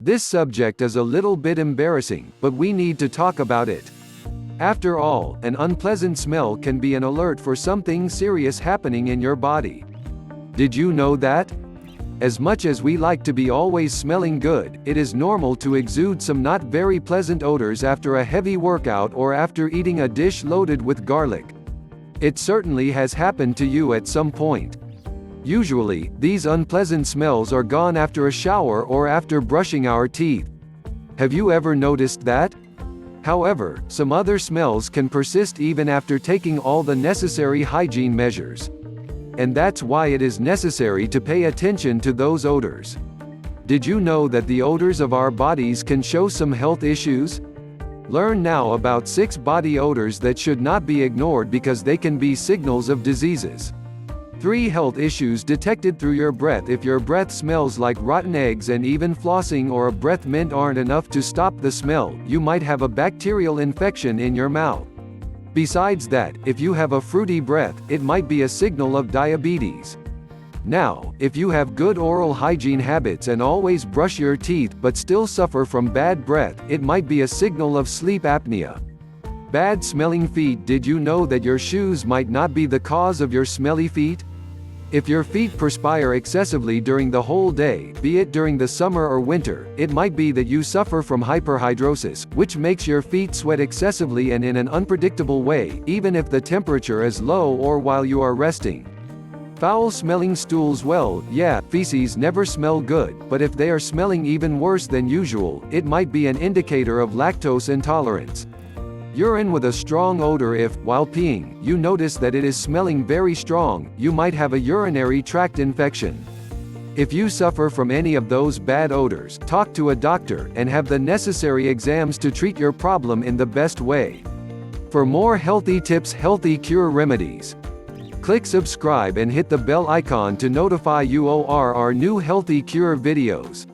This subject is a little bit embarrassing, but we need to talk about it. After all, an unpleasant smell can be an alert for something serious happening in your body. Did you know that? As much as we like to be always smelling good, it is normal to exude some not very pleasant odors after a heavy workout or after eating a dish loaded with garlic. It certainly has happened to you at some point. Usually, these unpleasant smells are gone after a shower or after brushing our teeth. Have you ever noticed that? However, some other smells can persist even after taking all the necessary hygiene measures. And that's why it is necessary to pay attention to those odors. Did you know that the odors of our bodies can show some health issues? Learn now about 6 body odors that should not be ignored because they can be signals of diseases. 3 health issues detected through your breath. If your breath smells like rotten eggs and even flossing or a breath mint aren't enough to stop the smell, you might have a bacterial infection in your mouth. Besides that, if you have a fruity breath, it might be a signal of diabetes. Now, if you have good oral hygiene habits and always brush your teeth but still suffer from bad breath, it might be a signal of sleep apnea. Bad smelling feet. Did you know that your shoes might not be the cause of your smelly feet? If your feet perspire excessively during the whole day, be it during the summer or winter, it might be that you suffer from hyperhidrosis, which makes your feet sweat excessively and in an unpredictable way, even if the temperature is low or while you are resting. Foul-smelling stools. Well, yeah, feces never smell good, but if they are smelling even worse than usual, it might be an indicator of lactose intolerance. Urine with a strong odor. If, while peeing, you notice that it is smelling very strong, you might have a urinary tract infection. If you suffer from any of those bad odors, talk to a doctor and have the necessary exams to treat your problem in the best way. For more healthy tips, Healthy Cure Remedies. Click subscribe and hit the bell icon to notify you of our new Healthy Cure videos.